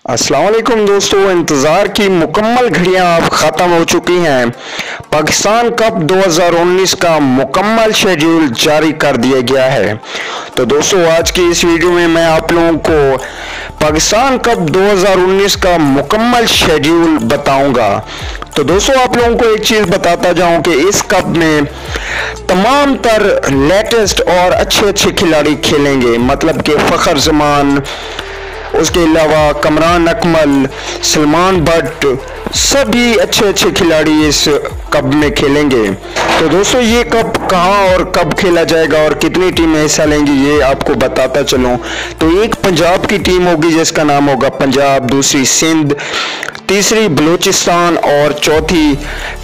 अस्सलाम वालेकुम दोस्तों, इंतज़ार की मुकम्मल घड़ियां अब ख़त्म हो चुकी हैं। पाकिस्तान कप 2019 का मुकम्मल शेड्यूल जारी कर दिया गया है। तो दोस्तों, आज की इस वीडियो में मैं आप लोगों को पाकिस्तान कप 2019 का मुकम्मल शेड्यूल बताऊंगा। तो दोस्तों, आप लोगों को एक चीज़ बताता जाऊं कि इस कप में तमाम तर लेटेस्ट और अच्छे खिलाड़ी खेलेंगे, मतलब कि फ़खर जमान, उसके अलावा कमरान अकमल, सलमान बट, सभी अच्छे खिलाड़ी इस कप में खेलेंगे। तो दोस्तों, ये कप कहाँ और कब खेला जाएगा और कितनी टीमें हिस्सा लेंगी ये आपको बताता चलूं। तो एक पंजाब की टीम होगी जिसका नाम होगा पंजाब, दूसरी सिंध, तीसरी बलूचिस्तान और चौथी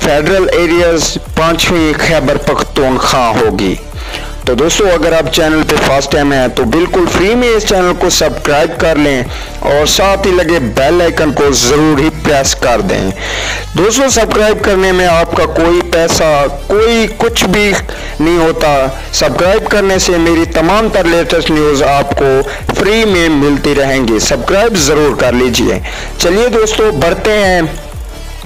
फेडरल एरियाज, पांचवी खैबर पख्तूनख्वा होगी। तो दोस्तों, अगर आप चैनल पे फर्स्ट टाइम हैं तो बिल्कुल फ्री में इस चैनल को सब्सक्राइब कर लें और साथ ही लगे बेल आइकन को ज़रूर ही प्रेस कर दें। दोस्तों, सब्सक्राइब करने में आपका कोई पैसा, कोई कुछ भी नहीं होता। सब्सक्राइब करने से मेरी तमाम तर लेटेस्ट न्यूज़ आपको फ्री में मिलती रहेंगी। सब्सक्राइब ज़रूर कर लीजिए। चलिए दोस्तों, बढ़ते हैं।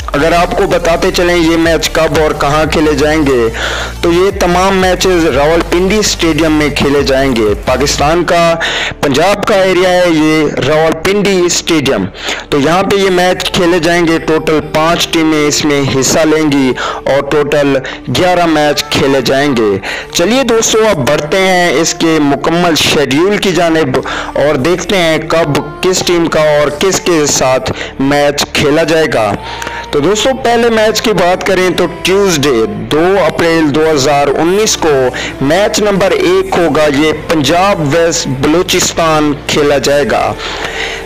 अगर आपको बताते चलें ये मैच कब और कहां खेले जाएंगे, तो ये तमाम मैचेस रावलपिंडी स्टेडियम में खेले जाएंगे। पाकिस्तान का पंजाब का एरिया है ये रावलपिंडी स्टेडियम। तो यहाँ पे ये मैच खेले जाएंगे। टोटल 5 टीमें इसमें हिस्सा लेंगी और टोटल 11 मैच खेले जाएंगे। चलिए दोस्तों, अब बढ़ते हैं इसके मुकम्मल शेड्यूल की जानिब और देखते हैं कब किस टीम का और किसके साथ मैच खेला जाएगा। तो दोस्तों, पहले मैच की बात करें तो ट्यूसडे 2 अप्रैल 2019 को मैच नंबर 1 होगा। ये पंजाब वेस्ट बलूचिस्तान खेला जाएगा।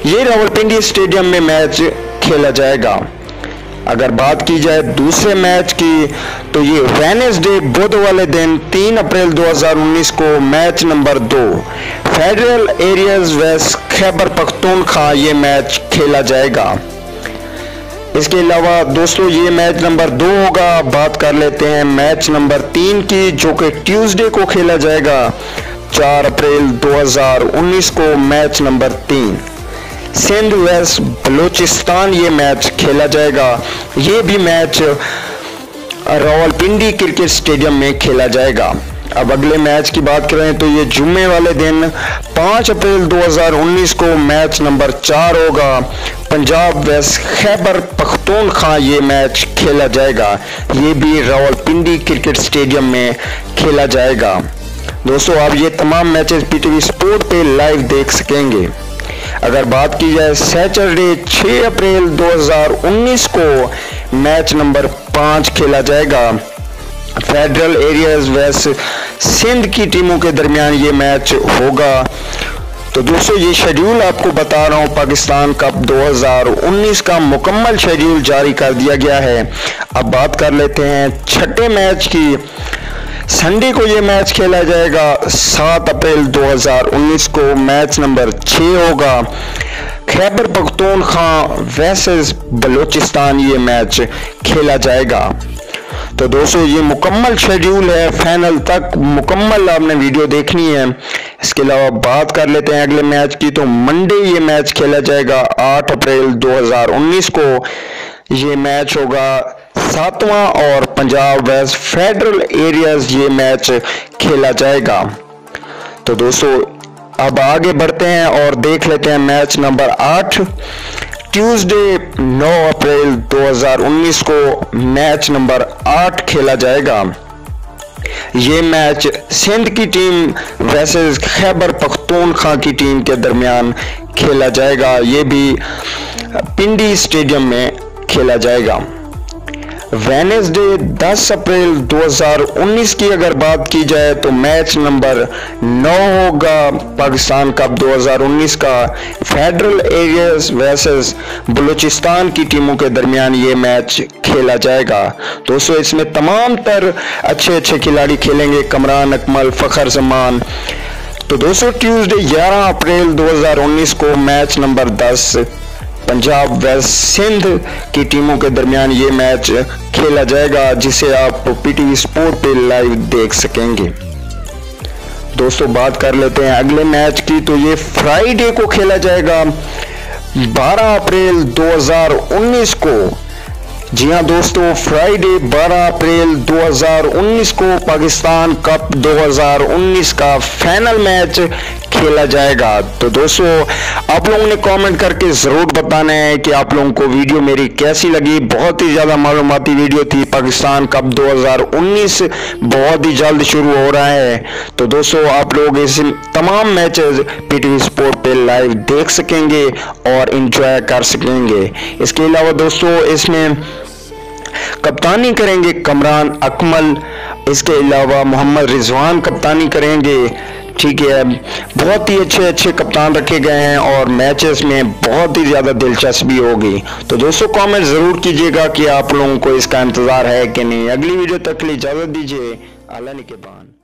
ये रावलपिंडी स्टेडियम में मैच खेला जाएगा। अगर बात की जाए दूसरे मैच की, तो ये वेडनेसडे बुध वाले दिन 3 अप्रैल 2019 को मैच नंबर 2 फेडरल एरियाज वेस्ट खैबर पख्तूनख्वा ये मैच खेला जाएगा। इसके अलावा दोस्तों, ये मैच नंबर 2 होगा। बात कर लेते हैं मैच नंबर 3 की, जो कि ट्यूसडे को खेला जाएगा 4 अप्रैल 2019 को मैच नंबर 3 सिंध वेस्ट बलूचिस्तान ये मैच खेला जाएगा। ये भी मैच रावलपिंडी क्रिकेट स्टेडियम में खेला जाएगा। अब अगले मैच की बात करें तो ये जुम्मे वाले दिन 5 अप्रैल 2019 को मैच नंबर 4 होगा। पंजाब वेस्ट खैबर पख्तूनख्वा ये मैच खेला जाएगा। ये भी रावलपिंडी क्रिकेट स्टेडियम में खेला जाएगा। दोस्तों, आप ये तमाम मैचेस पीटीवी स्पोर्ट पे लाइव देख सकेंगे। अगर बात की जाए सैटरडे 6 अप्रैल 2019 को मैच नंबर 5 खेला जाएगा। फेडरल एरियाज वेस्ट सिंध की टीमों के दरमियान ये मैच होगा। तो दोस्तों, ये शेड्यूल आपको बता रहा हूँ, पाकिस्तान कप 2019 का मुकम्मल शेड्यूल जारी कर दिया गया है। अब बात कर लेते हैं छठे मैच की। संडे को ये मैच खेला जाएगा 7 अप्रैल 2019 को मैच नंबर 6 होगा। खैबर पख्तूनख्वा वर्सेस बलूचिस्तान ये मैच खेला जाएगा। तो दोस्तों, ये मुकम्मल शेड्यूल है, फाइनल तक मुकम्मल आपने वीडियो देखनी है। इसके अलावा बात कर लेते हैं अगले मैच की। तो मंडे ये मैच खेला जाएगा 8 अप्रैल 2019 को। ये मैच होगा 7वां और पंजाब वेस्ट फेडरल एरियाज ये मैच खेला जाएगा। तो दोस्तों, अब आगे बढ़ते हैं और देख लेते हैं मैच नंबर 8 ट्यूसडे 9 अप्रैल 2019 को मैच नंबर 8 खेला जाएगा। ये मैच सिंध की टीम वर्सेस खैबर पख्तूनख्वा की टीम के दरमियान खेला जाएगा। ये भी पिंडी स्टेडियम में खेला जाएगा। वेडनेसडे 10 अप्रैल 2019 की अगर बात की जाए तो मैच नंबर 9 होगा। पाकिस्तान कप 2019 का फेडरल एरियाज वर्सेस बलूचिस्तान की टीमों के दरमियान ये मैच खेला जाएगा। दोस्तों, इसमें तमाम तर अच्छे खिलाड़ी खेलेंगे, कमरान अकमल, फ़खर जमान। तो दोस्तों, ट्यूसडे 11 अप्रैल 2019 को मैच नंबर 10 पंजाब वेस्ट सिंध की टीमों के दरमियान ये मैच खेला जाएगा, जिसे आप पीटीवी स्पोर्ट पे लाइव देख सकेंगे। दोस्तों, बात कर लेते हैं अगले मैच की। तो ये फ्राइडे को खेला जाएगा 12 अप्रैल 2019 को, जी हाँ दोस्तों, फ्राइडे 12 अप्रैल 2019 को पाकिस्तान कप 2019 का फाइनल मैच खेला जाएगा। तो दोस्तों, आप लोगों ने कमेंट करके ज़रूर बताना है कि आप लोगों को वीडियो मेरी कैसी लगी। बहुत ही ज़्यादा मालूमाती वीडियो थी। पाकिस्तान कप 2019 बहुत ही जल्द शुरू हो रहा है। तो दोस्तों, आप लोग इस तमाम मैचेस पीटीवी स्पोर्ट पे लाइव देख सकेंगे और एंजॉय कर सकेंगे। इसके अलावा दोस्तों, इसमें कप्तानी करेंगे कमरान अकमल, इसके अलावा मोहम्मद रिजवान कप्तानी करेंगे। ठीक है, बहुत ही अच्छे अच्छे कप्तान रखे गए हैं और मैचेस में बहुत ही ज़्यादा दिलचस्पी होगी। तो दोस्तों, कमेंट ज़रूर कीजिएगा कि आप लोगों को इसका इंतज़ार है कि नहीं। अगली वीडियो तक के लिए इजाज़त दीजिए। अल्लाह निगहबान।